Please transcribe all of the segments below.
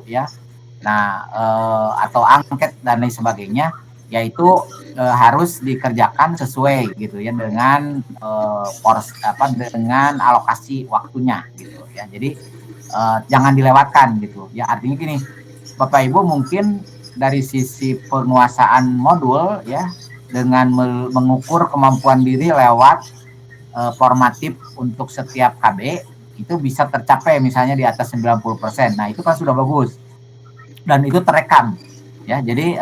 ya. Nah, atau angket dan lain sebagainya, yaitu harus dikerjakan sesuai gitu ya dengan dengan alokasi waktunya gitu ya. Jadi jangan dilewatkan gitu ya. Artinya gini, Bapak Ibu mungkin dari sisi penguasaan modul ya, dengan mengukur kemampuan diri lewat formatif untuk setiap KB itu bisa tercapai misalnya di atas 90%. Nah, itu kan sudah bagus. Dan itu terekam ya. Jadi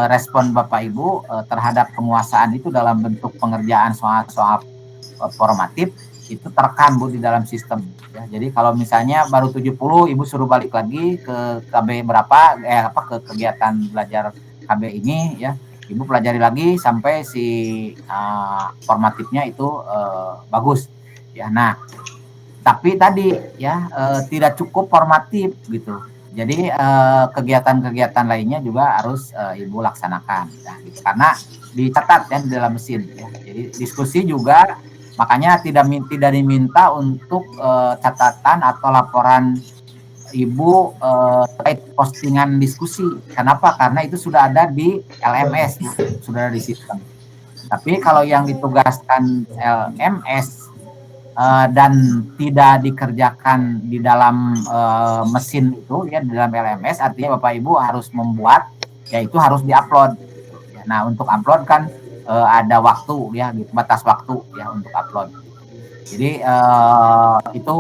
respon Bapak Ibu terhadap penguasaan itu dalam bentuk pengerjaan soal-soal formatif itu terekam Bu di dalam sistem ya. Jadi kalau misalnya baru 70, Ibu suruh balik lagi ke KB berapa ke kegiatan belajar KB ini ya. Ibu pelajari lagi sampai si formatifnya itu bagus ya. Nah, tapi tadi ya tidak cukup formatif gitu. Jadi kegiatan-kegiatan lainnya juga harus Ibu laksanakan ya, gitu. Karena dicatat ya di dalam mesin ya. Jadi diskusi juga makanya tidak diminta untuk catatan atau laporan Ibu terkait postingan diskusi. Kenapa? Karena itu sudah ada di LMS, sudah ada di sistem. Tapi kalau yang ditugaskan LMS dan tidak dikerjakan di dalam mesin itu ya, di dalam LMS, artinya Bapak Ibu harus membuat, yaitu harus diupload. Nah, untuk upload kan ada waktu ya, gitu, batas waktu ya untuk upload. Jadi itu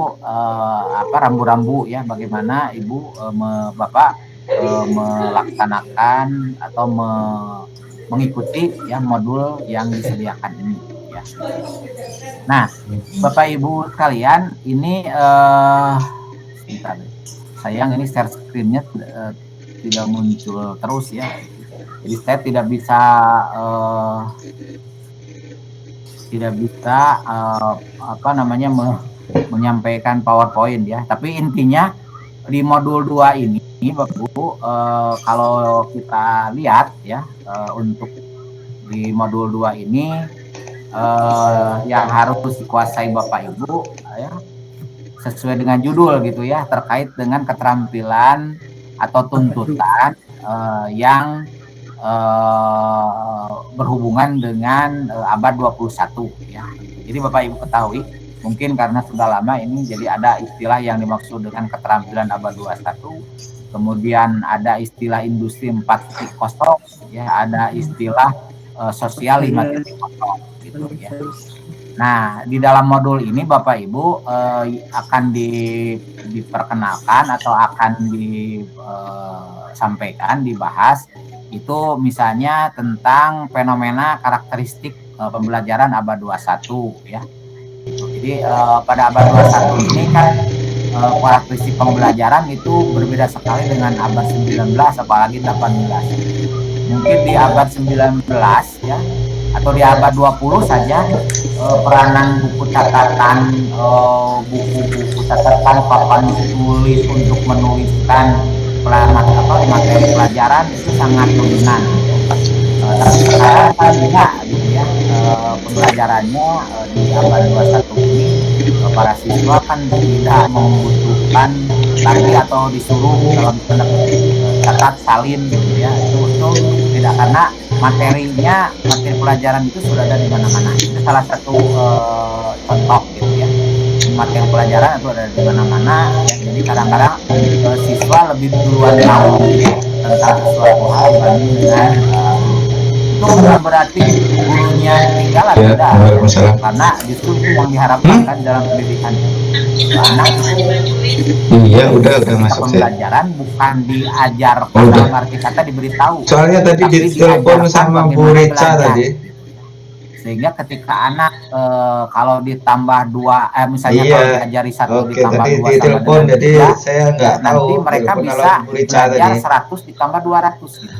rambu-rambu ya bagaimana Ibu Bapak melaksanakan atau mengikuti ya modul yang disediakan ini ya. Nah, Bapak Ibu sekalian, ini sebentar. Sayang ini share screen-nya tidak muncul terus ya. Jadi saya tidak bisa menyampaikan PowerPoint ya. Tapi intinya di modul 2 ini Bapak Ibu kalau kita lihat ya untuk di modul 2 ini yang harus dikuasai Bapak Ibu ya sesuai dengan judul gitu ya, terkait dengan keterampilan atau tuntutan yang berhubungan dengan abad 21 ya. Jadi Bapak Ibu ketahui, mungkin karena sudah lama ini jadi ada istilah yang dimaksud dengan keterampilan abad 21, kemudian ada istilah industri 4.0 ya, ada istilah sosial 5.0 gitu ya. Nah, di dalam modul ini Bapak Ibu akan diperkenalkan atau akan disampaikan, dibahas itu misalnya tentang fenomena karakteristik pembelajaran abad 21 ya. Jadi pada abad 21 ini kan karakteristik pembelajaran itu berbeda sekali dengan abad 19 apalagi 18. Mungkin di abad 19 ya atau di abad 20 saja peranan buku catatan, buku-buku catatan, papan tulis untuk menuliskan materi pelajaran itu sangat dominan. Tapi sekarang kan enggak gitu ya, pembelajarannya di abad 21 ini para siswa kan tidak membutuhkan lagi atau disuruh dalam tanda petik catat salin gitu ya, itu tidak, karena materi pelajaran itu sudah ada di mana-mana. Itu salah satu contoh gitu ya. Materi pelajaran itu ada di mana-mana ya. Jadi kadang-kadang siswa lebih duluan tahu tentang sesuatu hal dibanding dengan itu bukan berarti gurunya ketinggalan, tidak ya. Karena justru itu yang diharapkan kan dalam pendidikan anak iya udah masuk pembelajaran bukan diajarkan dalam arti kata diberitahu, soalnya tadi ditelepon sama Bu Rica tadi, sehingga ketika anak kalau ditambah 2 misalnya kalau diajari 1 ditambah 2 sama dengan 3, saya nggak nanti mereka bisa belajar 100 ditambah 200 gitu.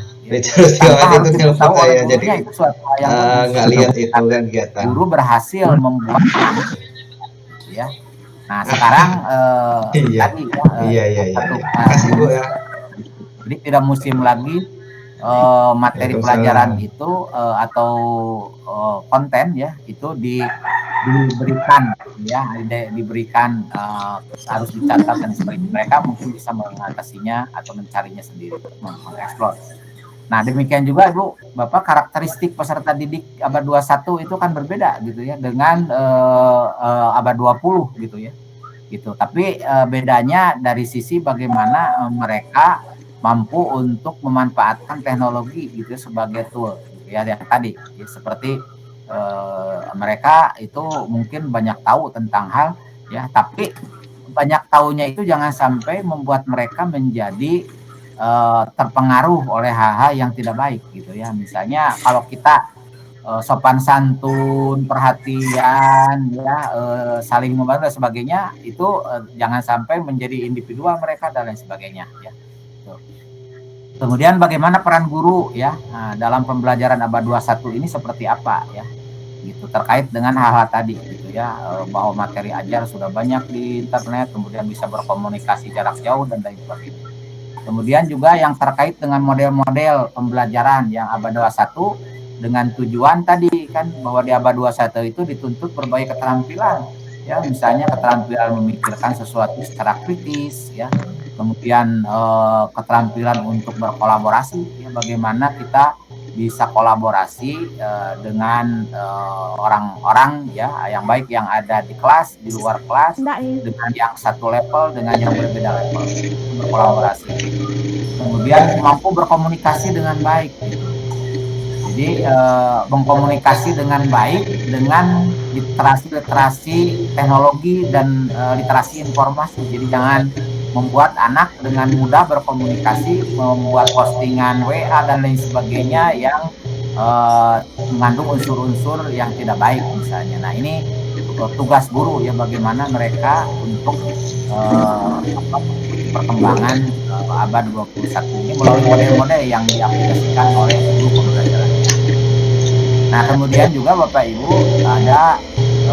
Tanpa harus diberitahu oleh gurunya, itu suatu hal yang nggak lihat itu kan kegiatan guru berhasil membuat ya. Nah sekarang tadi kasih Bu ya. Jadi tidak musim lagi materi pelajaran itu atau konten ya itu diberikan ya diberikan harus dicatat dan sebagainya, mereka mungkin bisa mengatasinya atau mencarinya sendiri, mengeksplor. Nah, demikian juga Ibu, Bapak, karakteristik peserta didik abad 21 itu kan berbeda gitu ya dengan abad 20 gitu ya. Gitu. Tapi bedanya dari sisi bagaimana mereka mampu untuk memanfaatkan teknologi gitu sebagai tool gitu ya, yang tadi ya, seperti mereka itu mungkin banyak tahu tentang hal ya, tapi banyak tahunya itu jangan sampai membuat mereka menjadi terpengaruh oleh hal-hal yang tidak baik gitu ya. Misalnya kalau kita sopan santun, perhatian, ya saling membantu dan sebagainya, itu jangan sampai menjadi individual mereka dan lain sebagainya. Ya. Kemudian bagaimana peran guru ya dalam pembelajaran abad 21 ini seperti apa ya? Gitu terkait dengan hal-hal tadi gitu ya, bahwa materi ajar sudah banyak di internet, kemudian bisa berkomunikasi jarak jauh dan lain sebagainya. Kemudian juga yang terkait dengan model-model pembelajaran yang abad 21 dengan tujuan tadi kan bahwa di abad 21 itu dituntut berbagai keterampilan ya, misalnya keterampilan memikirkan sesuatu secara kritis ya, kemudian keterampilan untuk berkolaborasi ya, bagaimana kita bisa kolaborasi dengan orang-orang ya yang baik yang ada di kelas, di luar kelas, dengan yang satu level, dengan yang berbeda level, berkolaborasi. Kemudian mampu berkomunikasi dengan baik. Jadi mengkomunikasi dengan baik dengan literasi teknologi dan literasi informasi. Jadi jangan membuat anak dengan mudah berkomunikasi, membuat postingan WA dan lain sebagainya yang mengandung unsur-unsur yang tidak baik misalnya. Nah ini tugas guru ya, bagaimana mereka untuk perkembangan abad 21 ini melalui model-model yang diaplikasikan oleh guru pembelajaran. Nah kemudian juga Bapak Ibu ada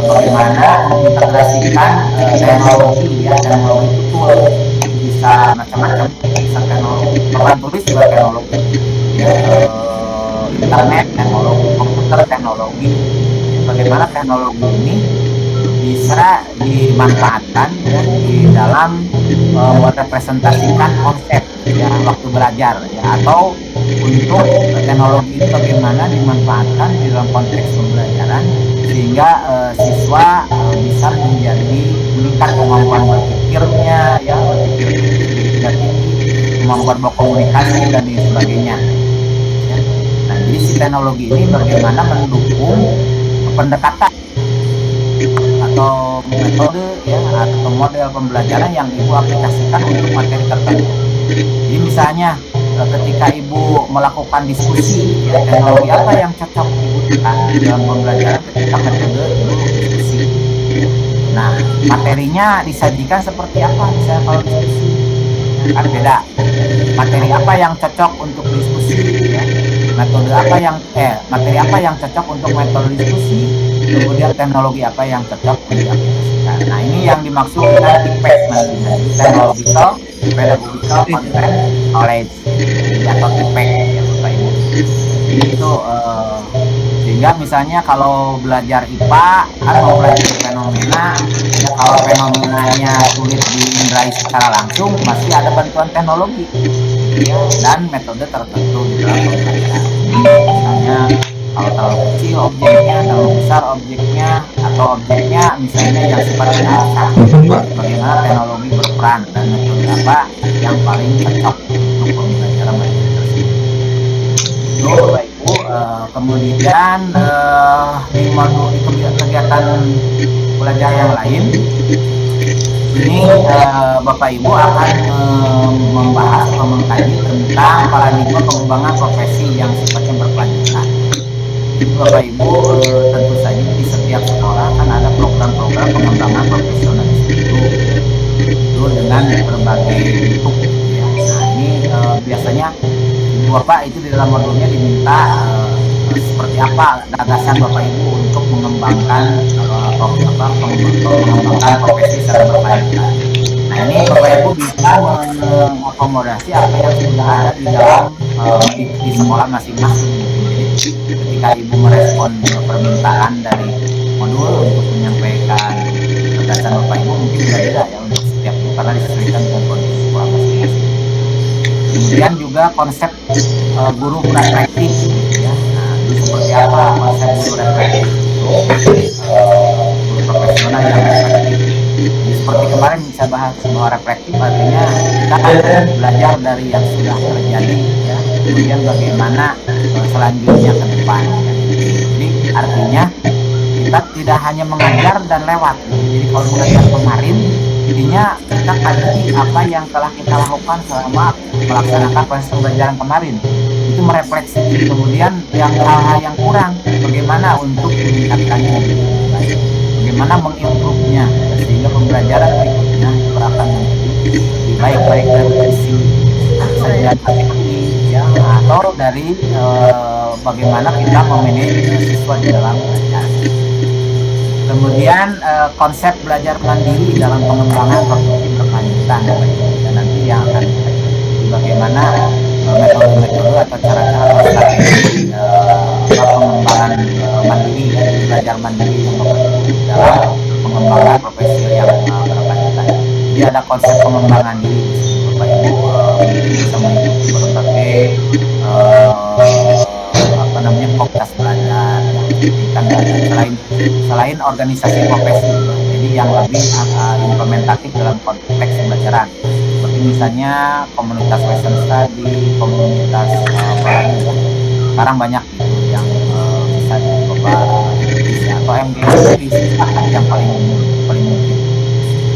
bagaimana mengintegrasikan teknologi ya, teknologi itu tool bisa macam-macam, bisa teknologi papan tulis juga teknologi ya, internet teknologi, komputer teknologi, bagaimana teknologi ini bisa dimanfaatkan ya, di dalam merepresentasikan konsep ya waktu belajar ya, atau untuk teknologi ini bagaimana dimanfaatkan di dalam konteks pembelajaran sehingga siswa bisa meningkat kemampuan berpikirnya ya, berpikir tidak tinggi, kemampuan berkomunikasi dan lain sebagainya ya. Nah jadi si teknologi ini bagaimana mendukung pendekatan atau metode ya atau model pembelajaran yang Ibu aplikasikan untuk materi tertentu. Jadi misalnya ketika Ibu melakukan diskusi ya, teknologi apa yang cocok dibutuhkan dalam pembelajaran ketika metode Ibu diskusi. Nah materinya disajikan seperti apa misalnya kalau diskusi kan beda. Materi apa yang cocok untuk diskusi ya, metode apa yang materi apa yang cocok untuk metode diskusi, kemudian teknologi apa yang cocok untuk diaplikasikan. Nah ini yang dimaksud dengan TPEC, technological, pedagogical, content, knowledge atau TPEC ya Bapak Ibu. Itu sehingga misalnya kalau belajar IPA kan mau belajar fenomena ya, kalau fenomenanya sulit diindrai secara langsung masih ada bantuan teknologi ya, dan metode tertentu di dalam pembelajaran. Misalnya kalau terlalu kecil objeknya, terlalu besar objeknya, atau objeknya misalnya yang sifatnya abstrak, bagaimana teknologi berperan dan metode apa yang paling cocok untuk pembelajaran materi tersebut. Itu Bapak Ibu. Kemudian di modul kegiatan belajar yang lain ini Bapak Ibu akan membahas atau mengkaji tentang paradigma pengembangan profesi yang sifatnya berkelanjutan. Itu Bapak Ibu tentu saja di setiap sekolah kan ada program-program pengembangan profesionalisme itu dengan berbagai bentuk ya. Nah ini biasanya Bapak itu di dalam modulnya diminta seperti apa gagasan Bapak Ibu untuk mengembangkan mengembangkan profesi secara berkelanjutan. Nah ini Bapak Ibu bisa mengakomodasi apa yang sudah ada di dalam di sekolah masing-masing. Jadi ketika Ibu merespon permintaan dari modul untuk menyampaikan gagasan Bapak Ibu mungkin beda-beda ya untuk setiap guru karena disesuaikan dengan kondisi sekolah masing-masing. Kemudian juga konsep guru reflektif ya. Nah, itu seperti apa konsep guru reflektif itu? Guru profesional yang reflektif. Jadi seperti kemarin bisa bahas bahwa reflektif artinya kita belajar dari yang sudah terjadi ya, kemudian bagaimana selanjutnya ke depan ya. Jadi artinya kita tidak hanya mengajar dan lewat. Jadi kalau mengajar kemarin, intinya kita kaji apa yang telah kita lakukan selama melaksanakan proses pembelajaran kemarin. Itu merefleksi diri, kemudian yang hal-hal yang kurang, bagaimana untuk meningkatkannya lebih baik, bagaimana mengimprove-nya sehingga pembelajaran berikutnya akan menjadi lebih baik dari sisi saja ya atau dari bagaimana kita memanage siswa di dalam belajar. Kemudian konsep belajar mandiri dalam pengembangan kognitif berkelanjutan dan nanti yang akan bagaimana metode-metode atau cara-cara atau strategi pengembangan mandiri ya, belajar mandiri yang dalam pengembangan profesi yang berkelanjutan. Jadi ada konsep pengembangan diri Bapak Ibu bisa mengikuti berbagai komunitas belajar yang selain organisasi profesi, jadi yang lebih implementatif dalam konteks pembelajaran seperti misalnya komunitas Western Study, komunitas sekarang banyak gitu yang bisa dicoba atau MGS yang paling mungkin.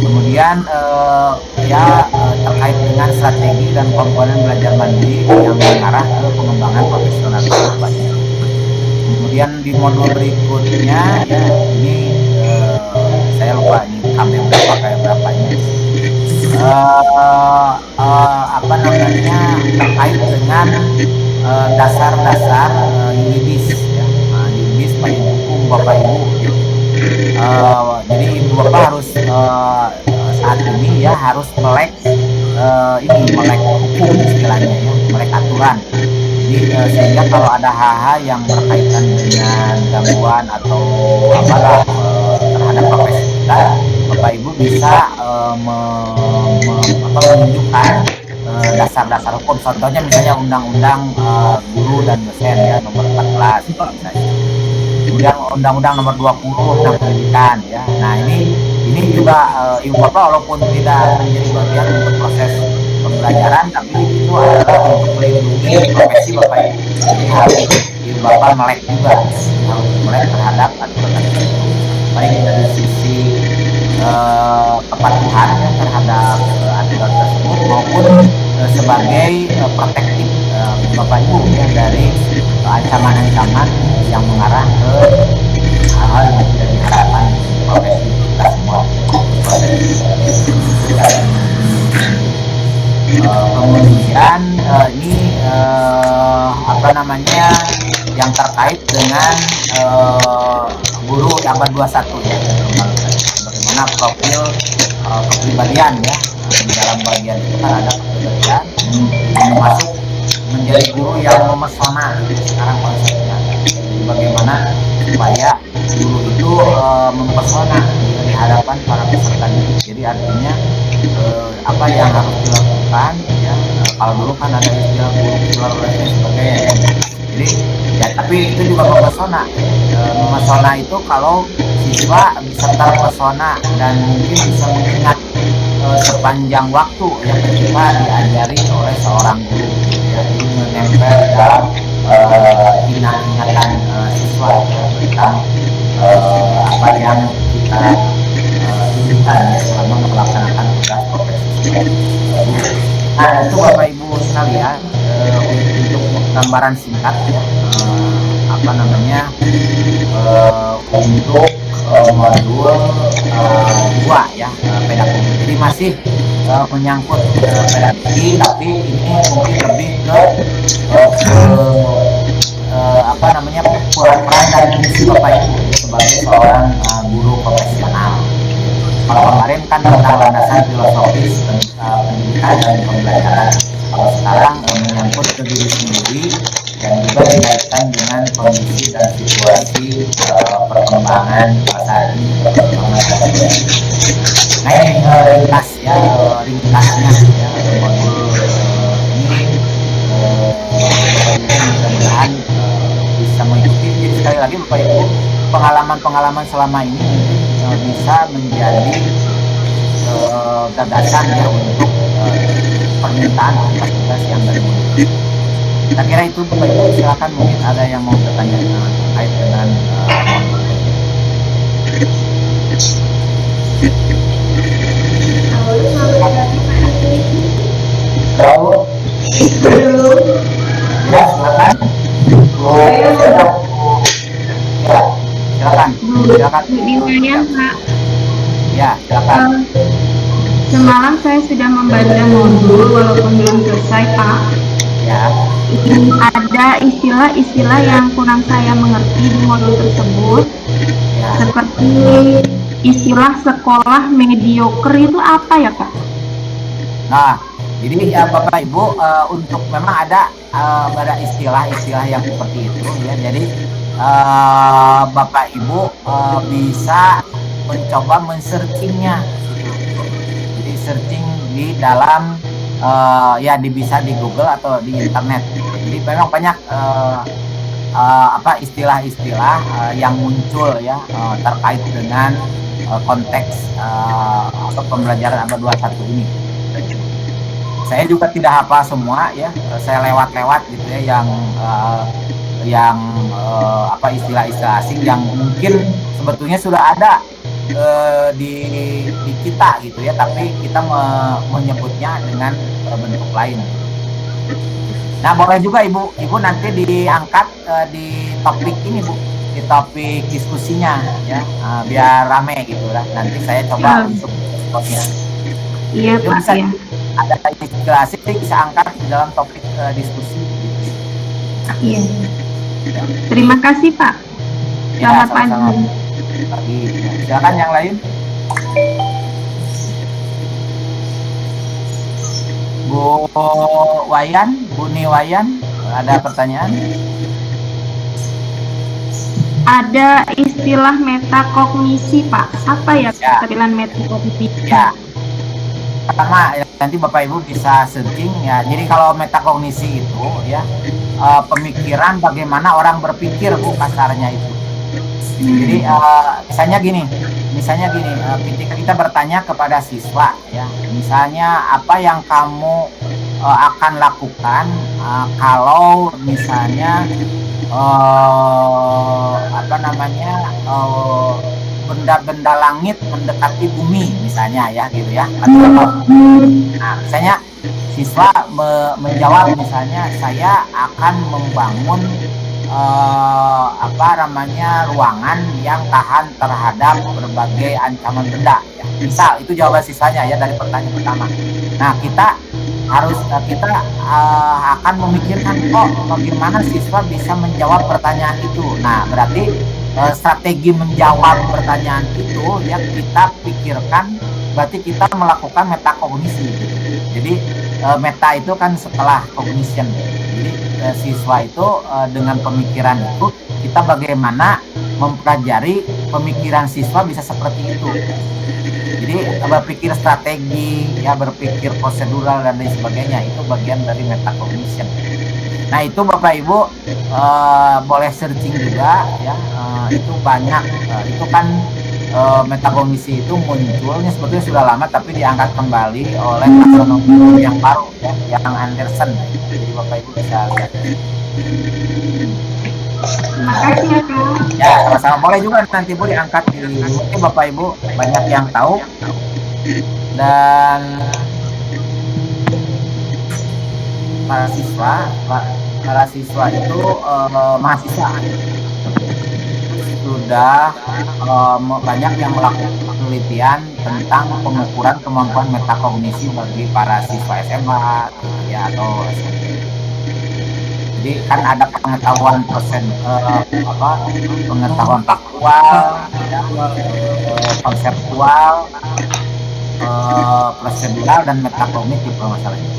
Kemudian terkait dengan strategi dan komponen belajar mandiri yang mengarah ke pengembangan profesional banyak. Kemudian di modul berikutnya ya ini saya lupa ini sampai berapa kayak berapanya terkait dengan dasar-dasar yuridis ya. Yuridis payung hukum Bapak Ibu. Jadi Ibu Bapak harus saat ini ya harus melek hukum istilahnya ya, melek aturan. Jadi sehingga kalau ada hal-hal yang berkaitan dengan gangguan atau terhadap profesi kita, Bapak Ibu bisa menunjukkan dasar-dasar hukum. Contohnya misalnya Undang-Undang Guru dan Dosen ya nomor 14 misalnya. Kemudian Undang-Undang nomor 20 tentang pendidikan ya. Nah ini juga Ibu Bapak walaupun tidak menjadi bagian untuk proses pembelajaran, tapi itu adalah untuk melindungi profesi Bapak Ibu. Jadi harus Ibu Bapak melek juga, harus melek terhadap aturan itu, baik dari sisi kepatuhan ya, terhadap aturan tersebut maupun sebagai protektif Bapak Ibu ya dari ancaman-ancaman yang mengarah ke hal-hal yang tidak diharapkan profesi kita semua. Kemudian ini yang terkait dengan guru abad 21 ya, bagaimana profil kepribadian ya. Di dalam bagian itu kan ada kepribadian termasuk menjadi guru yang memesona sekarang konsepnya. Jadi bagaimana supaya guru itu mempesona di hadapan para peserta didik. Jadi artinya apa yang harus dilakukan ya, kalau dulu kan ada istilah guru keluar dan sebagainya ya. Jadi ya tapi itu juga memesona itu kalau siswa bisa terpesona dan mungkin bisa mengingat sepanjang waktu yang ketika diajari oleh seorang guru ya, jadi menempel dalam ingatan siswa ya, tentang apa yang kita inginkan ya, selama melaksanakan tugas profesi. Nah itu Bapak Ibu sekalian untuk gambaran singkat ya, untuk modul 2 ya, pedagogi. Jadi masih menyangkut pedagogi, tapi ini mungkin lebih ke peran dan fungsi Bapak Ibu sebagai seorang guru profesional. Kalau kemarin kan tentang landasan filosofis pendidikan dan pembelajaran. Kalau sekarang menyangkut ke diri sendiri yang juga dikaitkan dengan kondisi dan situasi perkembangan saat ini, perkembangan teknologi. Nah ini ringkas ya, ringkasnya ya modul ini Bapak Ibu mudah-mudahan bisa mengikuti. Jadi sekali lagi Bapak Ibu, pengalaman-pengalaman selama ini mungkin bisa menjadi gagasan ya untuk permintaan tugas-tugas yang dari modul. Saya kira itu Bapak Ibu, silakan mungkin ada yang mau bertanya terkait dengan modul ini. Tahu? Ya, silakan. Ya, silakan. Silakan. Dimana, Pak? Ya, silakan. Semalam saya sudah membaca modul walaupun belum selesai, Pak. Ya. Ada istilah-istilah yang kurang saya mengerti di modul tersebut. Ya. Seperti istilah sekolah mediocre itu apa ya, Pak? Nah, jadi ya Bapak Ibu, untuk memang ada istilah-istilah yang seperti itu ya. Jadi Bapak Ibu bisa mencoba men-searchingnya. Jadi searching di dalam ya bisa di Google atau di internet. Jadi memang banyak istilah-istilah yang muncul ya terkait dengan konteks pembelajaran abad 21 ini. Saya juga tidak hafal semua ya, saya lewat-lewat gitu ya yang istilah-istilah asing yang mungkin sebetulnya sudah ada di kita gitu ya, tapi kita menyebutnya dengan bentuk lain. Nah, boleh juga Ibu nanti diangkat di topik ini Bu, di topik diskusinya ya, biar rame gitu lah. Nanti saya coba untuk spotnya. Iya Pak, bisa, ya. Ada istilah asing bisa angkat di dalam topik diskusi. Iya. Ya. Terima kasih Pak. Selamat pagi. Pagi. Silakan yang lain. Bu Buni Wayan, ada pertanyaan? Ada istilah metakognisi Pak. Apa ya pengertian metakognisi? Ya. Pertama ya, nanti Bapak Ibu bisa searching ya. Jadi kalau metakognisi itu ya pemikiran bagaimana orang berpikir Bu, kasarnya itu. Jadi misalnya gini, ketika kita bertanya kepada siswa ya, misalnya apa yang kamu akan lakukan kalau misalnya benda-benda langit mendekati bumi misalnya ya gitu ya. Nah, misalnya siswa menjawab misalnya saya akan membangun ruangan yang tahan terhadap berbagai ancaman benda ya. Misal itu jawaban siswanya ya dari pertanyaan pertama. Nah, kita akan memikirkan bagaimana siswa bisa menjawab pertanyaan itu. Nah, berarti strategi menjawab pertanyaan itu yang kita pikirkan, berarti kita melakukan metakognisi. Jadi meta itu kan setelah cognition. Jadi siswa itu dengan pemikiran itu kita bagaimana mempelajari pemikiran siswa bisa seperti itu. Jadi berpikir strategi, ya berpikir prosedural dan lain sebagainya, itu bagian dari metacognition. Nah itu Bapak Ibu boleh searching juga ya, itu banyak, itu kan metakognisi itu munculnya sebetulnya sudah lama tapi diangkat kembali oleh taksonomi yang baru ya, yang Anderson. Jadi Bapak Ibu bisa lihat. Terima kasih ya Kak. Ya sama-sama, boleh juga nanti Bu diangkat mungkin Bapak Ibu banyak yang tahu dan para siswa itu mahasiswa sudah banyak yang melakukan penelitian tentang pengukuran kemampuan metakognisi bagi para siswa SMA ya atau SMP. Jadi kan ada pengetahuan pengetahuan faktual, konseptual, prosedural dan metakognitif masalahnya.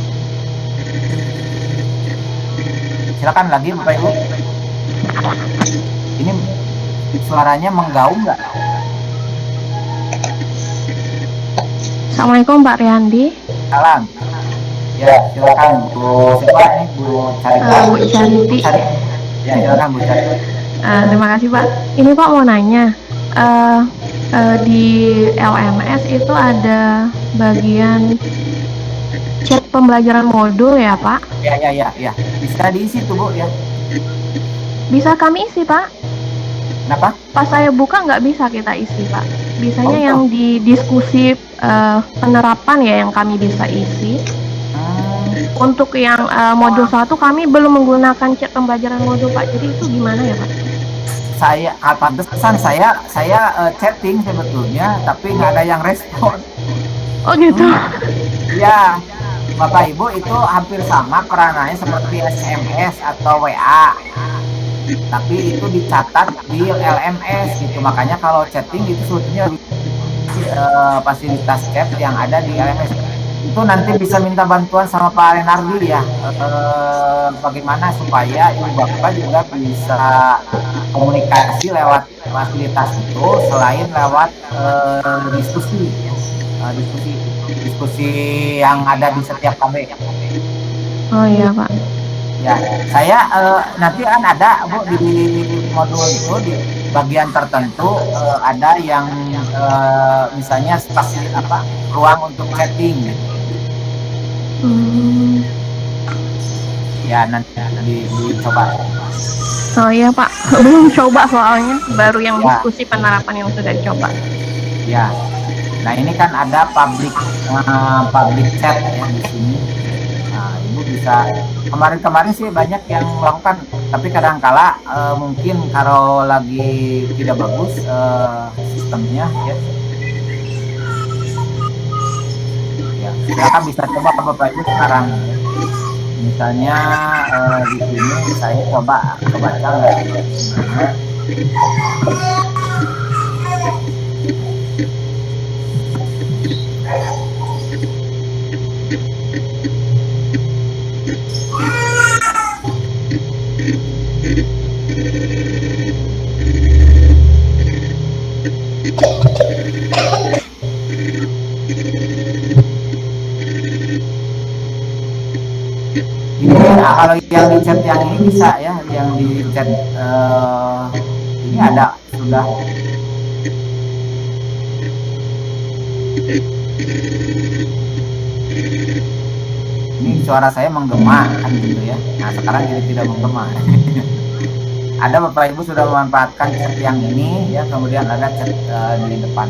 silakan lagi Bapak Ibu. Ini suaranya menggaung nggak? Assalamualaikum Pak Riyandi. Salam. Ya, silakan Bu. Siapa ini Bu Carita? Bu Canti. Ya, silakan Bu Carita. Terima kasih Pak. Ini Pak mau nanya, di LMS itu ada bagian chat pembelajaran modul ya Pak? Ya. Bisa diisi tuh Bu ya. Bisa kami isi Pak? Kenapa? Pas saya buka nggak bisa kita isi Pak. Bisanya Oh, yang di diskusi penerapan ya yang kami bisa isi. Untuk yang modul 1 kami belum menggunakan chat pembelajaran modul Pak. Jadi itu gimana ya Pak? Pantesan saya chatting sebetulnya, tapi nggak ada yang respon. Oh gitu. Ya, Bapak Ibu itu hampir sama peranannya seperti SMS atau WA. Tapi itu dicatat di LMS gitu. Makanya kalau chatting itu sebetulnya fasilitas chat yang ada di LMS. Itu nanti bisa minta bantuan sama Pak Renardi ya. Bagaimana supaya Ibu Bapak juga bisa komunikasi lewat fasilitas itu selain lewat diskusi yang ada di setiap KB. Oh iya Pak. Ya, saya nanti kan ada Bu di modul itu di bagian tertentu ada yang misalnya spasi ruang untuk chatting gitu. Ya nanti dicoba. Oh iya Pak, belum coba soalnya, baru yang Ya. diskusi penerapan yang sudah dicoba. Ya, nah ini kan ada public chat ya di sini. Nah, Ibu bisa kemarin sih banyak yang melakukan, tapi kadangkala mungkin kalau lagi tidak bagus sistemnya ya. Ya, silakan bisa coba Bapak Ibu sekarang. Misalnya di sini saya coba kebaca nggak? Nah, kalau yang di chat yang ini bisa ya, yang di chat ini ada sudah. Ini suara saya menggema kan gitu ya. Nah sekarang jadi tidak menggema. Ada Bapak Ibu sudah memanfaatkan chat yang ini ya, kemudian ada chat di depan.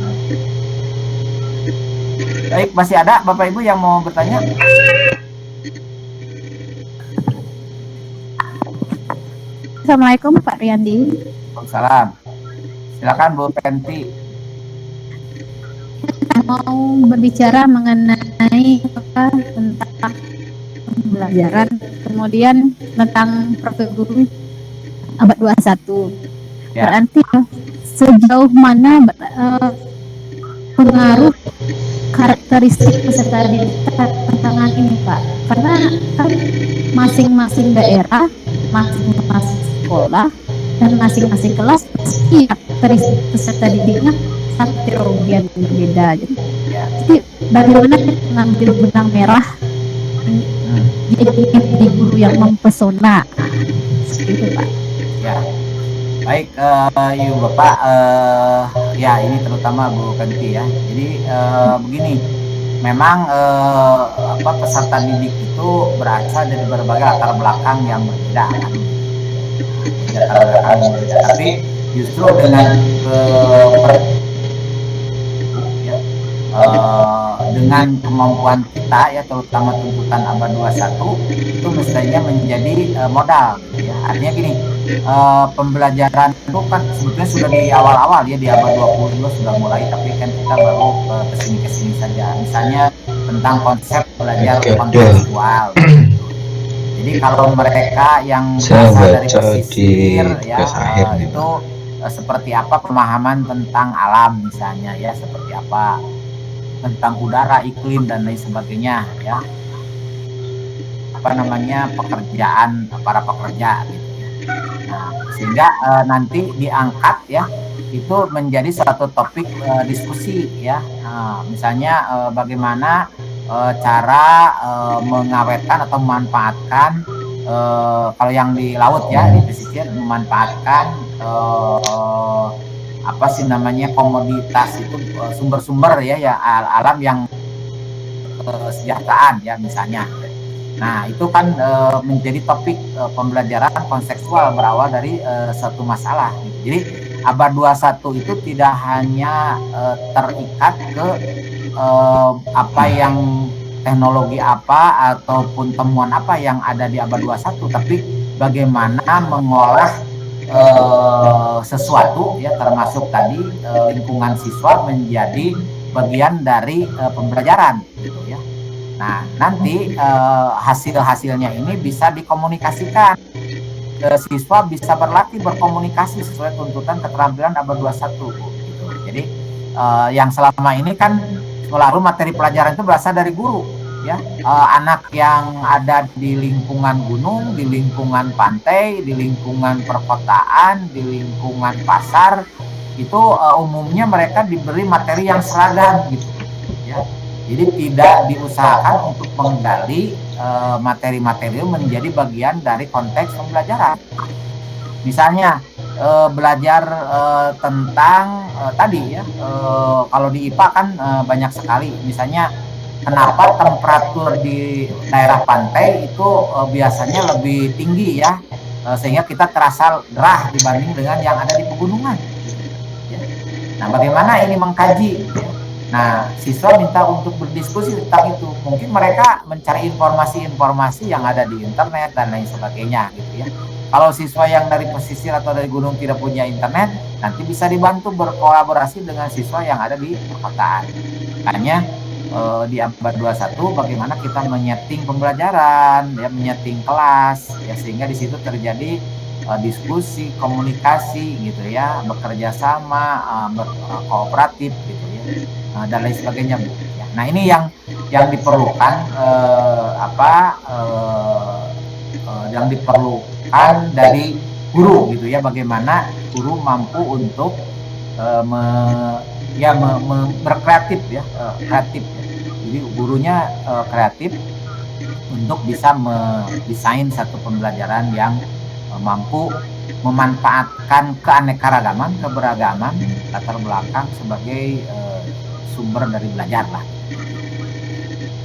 Baik, masih ada Bapak Ibu yang mau bertanya? Assalamualaikum Pak Riyandi. Waalaikumsalam. Silakan Bu Penti. Mau berbicara mengenai tentang pembelajaran, kemudian tentang profil guru abad 21. Ya. Berarti sejauh mana pengaruh karakteristik peserta didik tantangan ini Pak? Karena kan masing-masing daerah, masing-masing sekolah, dan masing-masing kelas pasti karakteristik peserta didiknya sangat heterogen berbeda. Jadi bagaimana kita mengambil benang merah jadi guru yang mempesona seperti itu Pak? Ya. Baik, Ibu Bapak, ya ini terutama Bu Penti ya. Jadi begini, memang peserta didik itu berasal dari berbagai latar belakang yang berbeda kan. Tapi justru dengan dengan kemampuan kita ya, terutama tuntutan abad 21 itu mestinya menjadi modal gitu ya. Artinya gini, pembelajaran itu kan sebetulnya sudah di awal-awal ya, di abad 20 juga sudah mulai, tapi kan kita baru kesini saja. Misalnya tentang konsep belajar kontekstual gitu. Jadi kalau mereka yang berasal dari pesisir ya, itu seperti apa pemahaman tentang alam misalnya ya, seperti apa tentang udara, iklim dan lain sebagainya ya. pekerjaan para pekerja gitu ya. Nah, sehingga nanti diangkat ya itu menjadi satu topik diskusi ya. Misalnya bagaimana cara mengawetkan atau memanfaatkan kalau yang di laut ya, di pesisir, memanfaatkan komoditas itu, sumber-sumber ya alam yang kesejahteraan ya misalnya. Nah itu kan menjadi topik pembelajaran kontekstual berawal dari satu masalah. Jadi abad 21 itu tidak hanya terikat ke apa yang teknologi apa ataupun temuan apa yang ada di abad 21, tapi bagaimana mengolah sesuatu ya, termasuk tadi lingkungan siswa menjadi bagian dari pembelajaran gitu ya. Nah nanti hasil-hasilnya ini bisa dikomunikasikan, siswa bisa berlatih berkomunikasi sesuai tuntutan keterampilan abad 21 gitu. Jadi yang selama ini kan selalu materi pelajaran itu berasal dari guru ya. Anak yang ada di lingkungan gunung, di lingkungan pantai, di lingkungan perkotaan, di lingkungan pasar itu umumnya mereka diberi materi yang seragam gitu ya. Jadi tidak diusahakan untuk menggali materi-materi menjadi bagian dari konteks pembelajaran. Misalnya belajar tentang tadi ya, kalau di IPA kan banyak sekali. Misalnya kenapa temperatur di daerah pantai itu biasanya lebih tinggi ya, sehingga kita terasa gerah dibanding dengan yang ada di pegunungan. Ya. Nah, bagaimana ini mengkaji? Ya. Nah, siswa minta untuk berdiskusi tentang itu. Mungkin mereka mencari informasi-informasi yang ada di internet dan lain sebagainya gitu ya. Kalau siswa yang dari pesisir atau dari gunung tidak punya internet, nanti bisa dibantu berkolaborasi dengan siswa yang ada di perkotaan. Makanya di abad 21 bagaimana kita menyeting pembelajaran, ya, menyeting kelas, ya, sehingga di situ terjadi diskusi, komunikasi gitu ya, bekerja sama, kooperatif gitu ya, dan lain sebagainya Bu. Ya. Nah ini yang diperlukan yang diperlukan dari guru gitu ya, bagaimana guru mampu untuk berkreatif ya, kreatif ya. Jadi gurunya kreatif untuk bisa mendesain satu pembelajaran yang mampu memanfaatkan keanekaragaman, keberagaman latar belakang sebagai sumber dari belajar lah.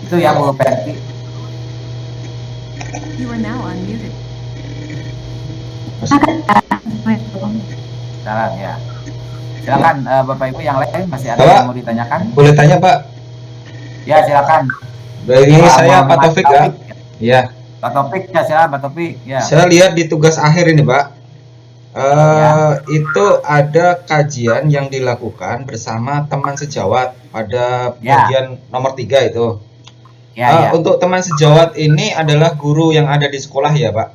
Itu ya Bu Penti. You are now unmuted. Silakan ya. Silakan Bapak Ibu yang lain masih ada Pak, yang mau ditanyakan? Boleh tanya Pak? Ya silakan. Dari saya Pak Taufik ya. Ya. Pak Taufik ya, silakan Pak Taufik ya. Saya lihat di tugas akhir ini Pak, itu ada kajian yang dilakukan bersama teman sejawat pada bagian nomor 3 itu. Ya. Untuk teman sejawat ini adalah guru yang ada di sekolah ya Pak,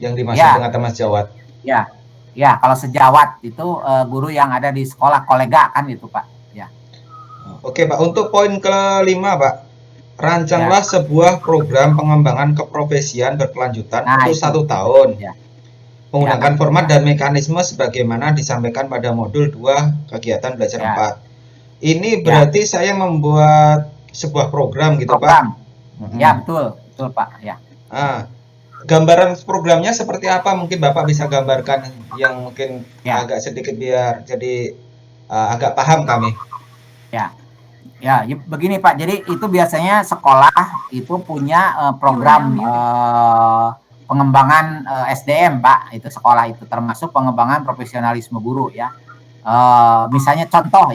yang dimaksud dengan teman sejawat. Ya, ya kalau sejawat itu guru yang ada di sekolah, kolega kan itu Pak. Ya. Oke Pak, untuk poin kelima Pak, rancanglah sebuah program pengembangan keprofesian berkelanjutan untuk 1 tahun. Ya. Menggunakan format dan mekanisme sebagaimana disampaikan pada modul 2 kegiatan belajar 4. Ini berarti saya membuat sebuah program gitu Pak. Ya betul Pak ya. Gambaran programnya seperti apa? Mungkin Bapak bisa gambarkan yang mungkin agak sedikit biar jadi agak paham kami. Ya begini Pak. Jadi itu biasanya sekolah itu punya program pengembangan SDM Pak. Itu sekolah itu termasuk pengembangan profesionalisme guru ya. Misalnya contoh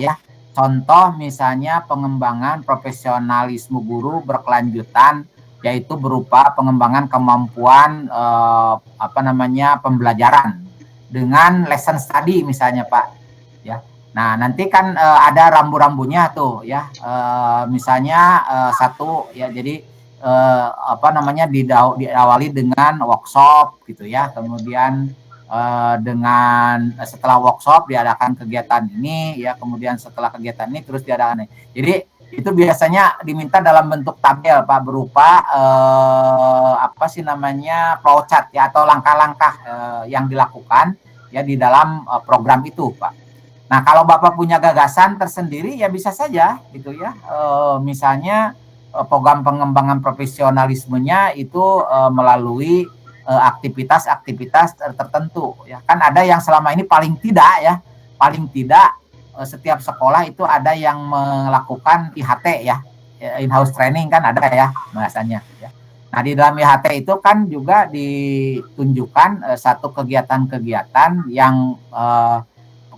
misalnya pengembangan profesionalisme guru berkelanjutan, yaitu berupa pengembangan kemampuan pembelajaran dengan lesson study misalnya Pak ya. Nah nanti kan ada rambu-rambunya tuh ya, misalnya satu ya, jadi diawali dengan workshop gitu ya, kemudian dengan setelah workshop diadakan kegiatan ini ya, kemudian setelah kegiatan ini terus diadakan ini. Jadi itu biasanya diminta dalam bentuk tabel Pak, berupa apa sih namanya, flowchart ya, atau langkah-langkah yang dilakukan ya di dalam program itu Pak. Nah kalau Bapak punya gagasan tersendiri ya bisa saja gitu ya, misalnya program pengembangan profesionalismenya itu melalui aktivitas-aktivitas tertentu ya. Kan ada yang selama ini paling tidak setiap sekolah itu ada yang melakukan IHT ya, in-house training kan ada ya bahasanya ya. Nah di dalam IHT itu kan juga ditunjukkan satu kegiatan-kegiatan yang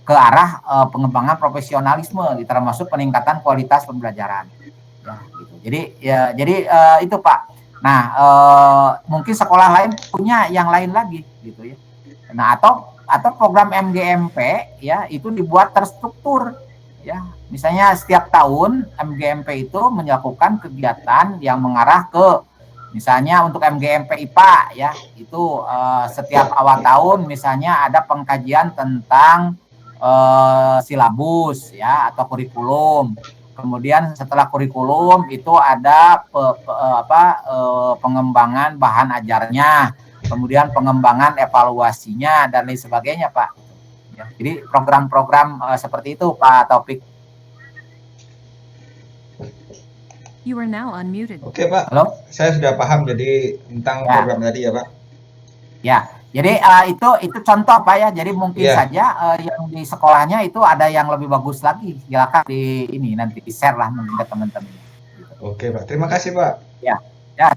ke arah pengembangan profesionalisme, termasuk peningkatan kualitas pembelajaran ya gitu. Jadi itu Pak. Nah mungkin sekolah lain punya yang lain lagi gitu ya. Nah atau program MGMP ya itu dibuat terstruktur ya. Misalnya setiap tahun MGMP itu melakukan kegiatan yang mengarah ke, misalnya untuk MGMP IPA ya, itu setiap awal tahun misalnya ada pengkajian tentang silabus ya atau kurikulum. Kemudian setelah kurikulum itu ada pengembangan bahan ajarnya, kemudian pengembangan evaluasinya dan lain sebagainya Pak. Ya, jadi program-program seperti itu Pak Taufik. You are now unmuted. Oke Pak, Halo? saya sudah paham jadi tentang program tadi ya Pak. Ya, jadi itu contoh Pak ya. Jadi mungkin saja yang di sekolahnya itu ada yang lebih bagus lagi. Silakan nanti di share lah mungkin ke teman-teman. Oke Pak, terima kasih Pak. Ya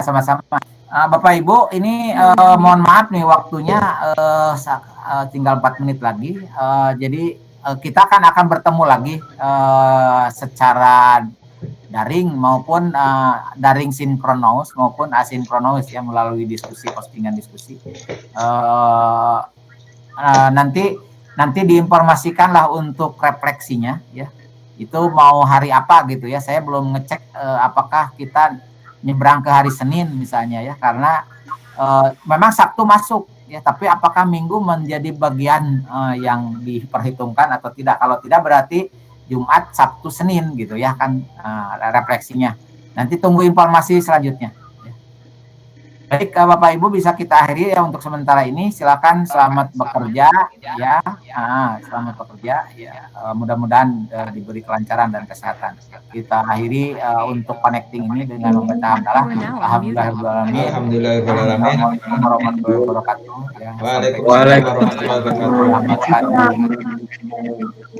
sama-sama. Bapak Ibu, ini mohon maaf nih waktunya tinggal 4 menit lagi. Jadi kita akan bertemu lagi secara daring maupun daring sinkronus maupun asinkronus ya, melalui postingan diskusi. Nanti diinformasikanlah untuk refleksinya ya. Itu mau hari apa gitu ya. Saya belum ngecek apakah kita nyebrang ke hari Senin misalnya ya, karena memang Sabtu masuk ya, tapi apakah Minggu menjadi bagian yang diperhitungkan atau tidak. Kalau tidak berarti Jumat, Sabtu, Senin gitu ya kan refleksinya. Nanti tunggu informasi selanjutnya. Baik Bapak Ibu, bisa kita akhiri ya untuk sementara ini. Silakan, selamat bekerja ya. Selamat bekerja ya. Mudah-mudahan diberi kelancaran dan kesehatan. Kita akhiri untuk connecting ini dengan membaca hamdalah. Alhamdulillahirobbilalamin. Warahmatullahi wabarakatuh. Waalaikumsalam warahmatullahi wabarakatuh.